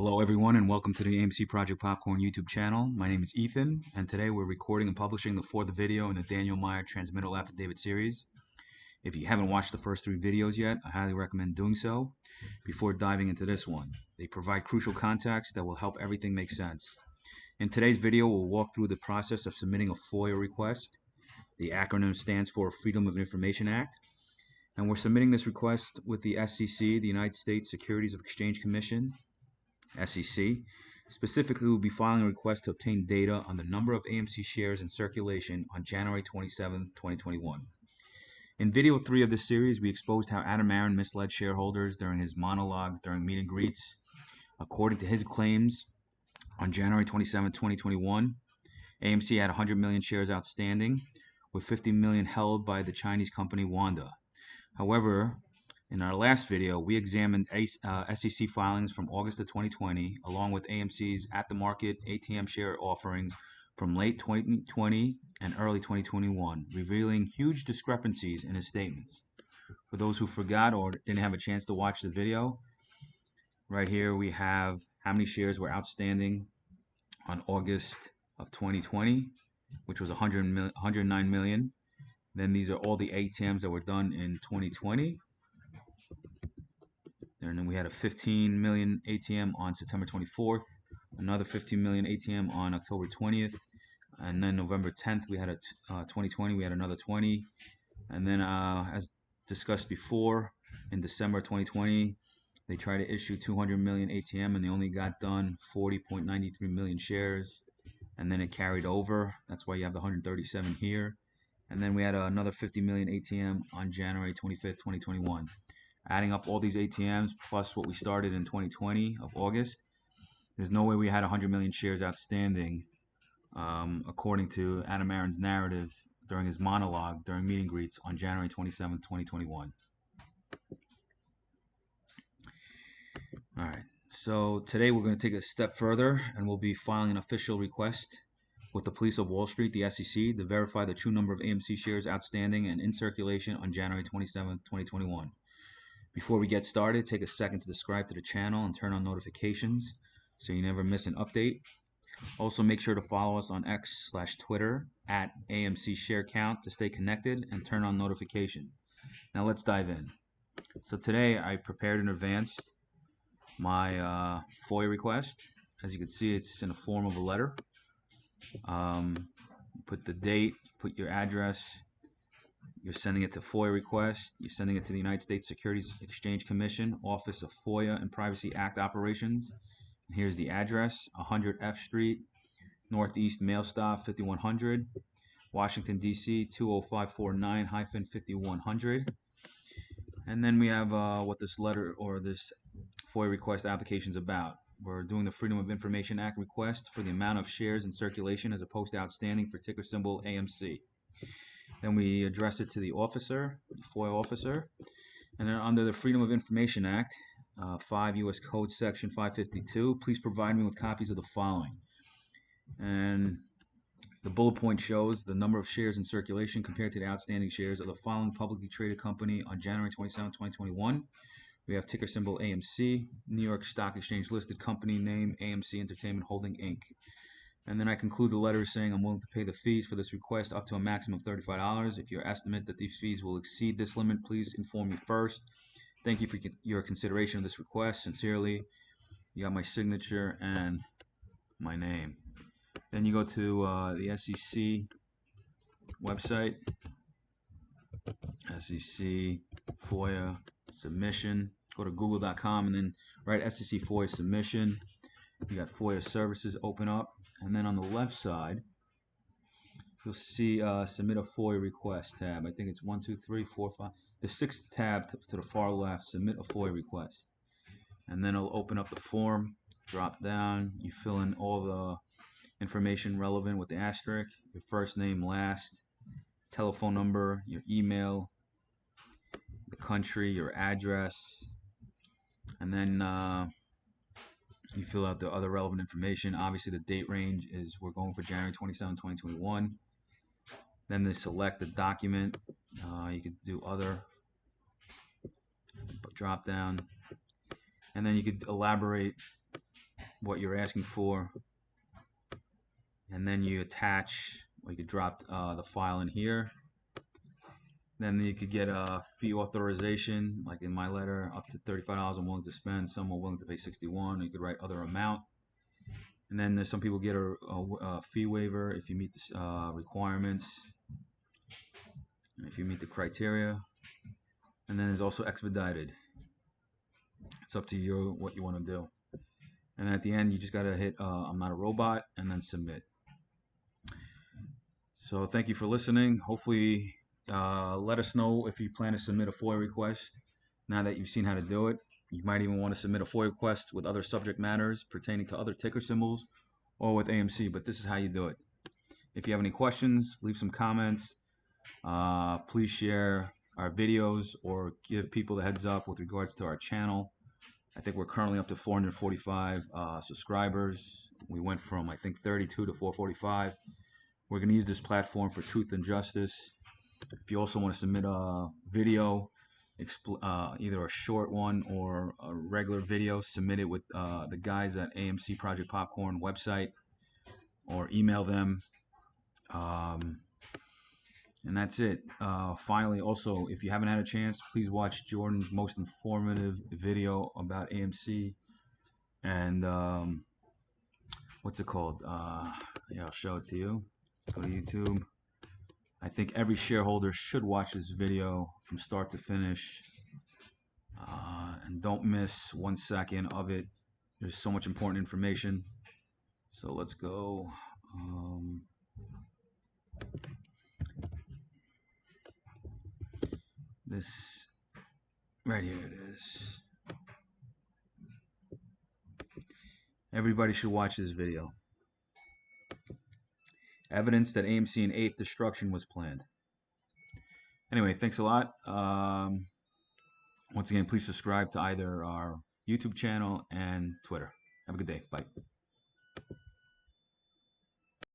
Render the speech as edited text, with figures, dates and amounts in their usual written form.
Hello everyone and welcome to the AMC Project Popcorn YouTube channel. My name is Ethan and today we're recording and publishing the fourth video in the Daniel Meyer Transmittal Affidavit series. If you haven't watched the first three videos yet, I highly recommend doing so before diving into this one. They provide crucial context that will help everything make sense. In today's video, we'll walk through the process of submitting a FOIA request. The acronym stands for Freedom of Information Act. And we're submitting this request with the SEC, the United States Securities of Exchange Commission, SEC. Specifically, we'll be filing a request to obtain data on the number of AMC shares in circulation on January 27, 2021. In video 3 of this series, we exposed how Adam Aron misled shareholders during his monologues during meet and greets. According to his claims, on January 27, 2021, AMC had 100 million shares outstanding, with 50 million held by the Chinese company Wanda. However, in our last video, we examined SEC filings from August of 2020, along with AMC's at-the-market ATM share offerings from late 2020 and early 2021, revealing huge discrepancies in his statements. For those who forgot or didn't have a chance to watch the video, right here we have how many shares were outstanding on August of 2020, which was 109 million. Then these are all the ATMs that were done in 2020. And then we had a 15 million ATM on September 24th, another 15 million ATM on October 20th, and then November 10th we had a 2020, we had another 20, and then as discussed before, in December 2020, they tried to issue 200 million ATM and they only got done 40.93 million shares, and then it carried over. That's why you have the 137 here. And then we had another 50 million ATM on January 25th, 2021. Adding up all these ATMs plus what we started in 2020 of August, there's no way we had 100 million shares outstanding, according to Adam Aron's narrative during his monologue during meet and greets on January 27, 2021. All right, so today we're going to take a step further and we'll be filing an official request with the police of Wall Street, the SEC, to verify the true number of AMC shares outstanding and in circulation on January 27, 2021. Before we get started, take a second to subscribe to the channel and turn on notifications so you never miss an update. Also, make sure to follow us on X/Twitter at AMC Share Count to stay connected and turn on notification. Now let's dive in. So today I prepared in advance my FOIA request. As you can see, it's in the form of a letter. Put the date, put your address. You're sending it to FOIA request. You're sending it to the United States Securities Exchange Commission, Office of FOIA and Privacy Act Operations. And here's the address, 100 F Street, Northeast Mail Stop 5100, Washington, D.C. 20549-5100. And then we have what this letter or this FOIA request application is about. We're doing the Freedom of Information Act request for the amount of shares in circulation as opposed to outstanding for ticker symbol AMC. Then we address it to the officer, the FOIA officer, and then under the Freedom of Information Act, 5 U.S. Code Section 552, please provide me with copies of the following. And the bullet point shows the number of shares in circulation compared to the outstanding shares of the following publicly traded company on January 27, 2021. We have ticker symbol AMC, New York Stock Exchange listed company name AMC Entertainment Holding Inc. And then I conclude the letter saying I'm willing to pay the fees for this request up to a maximum of $35. If you estimate that these fees will exceed this limit, please inform me first. Thank you for your consideration of this request. Sincerely, you got my signature and my name. Then you go to the SEC website, SEC FOIA submission. Go to google.com and then write SEC FOIA submission. You got FOIA services open up. And then on the left side, you'll see submit a FOIA request tab. I think it's 1, 2, 3, 4, 5. The 6th tab to the far left, submit a FOIA request. And then it'll open up the form, drop down. You fill in all the information relevant with the asterisk, your first name, last, telephone number, your email, the country, your address, and then you fill out the other relevant information. Obviously the date range is we're going for January 27, 2021. Then they select the document. You could do other, drop down, and then you could elaborate what you're asking for, and then you attach, or you could drop the file in here. Then you could get a fee authorization, like in my letter, up to $35 I'm willing to spend. Some are willing to pay $61. You could write other amount. And then there's some people get a fee waiver if you meet the requirements, if you meet the criteria. And then there's also expedited. It's up to you what you want to do. And then at the end, you just got to hit I'm not a robot, and then submit. So thank you for listening. Hopefully, let us know if you plan to submit a FOIA request now that you've seen how to do it. You might even want to submit a FOIA request with other subject matters pertaining to other ticker symbols or with AMC, but this is how you do it. If you have any questions, leave some comments. Please share our videos or give people the heads up with regards to our channel. I think we're currently up to 445 subscribers. We went from, I think, 32 to 445. We're going to use this platform for truth and justice. If you also want to submit a video, either a short one or a regular video, submit it with the guys at AMC Project Popcorn website, or email them. And that's it. Finally, also, if you haven't had a chance, please watch Jordan's most informative video about AMC and what's it called? Yeah, I'll show it to you. Let's go to YouTube. I think every shareholder should watch this video from start to finish, and don't miss 1 second of it. There's so much important information. So let's go. This right here it is. Everybody should watch this video. Evidence that AMC and 8th destruction was planned. Anyway, thanks a lot. Once again, please subscribe to either our YouTube channel and Twitter. Have a good day. Bye.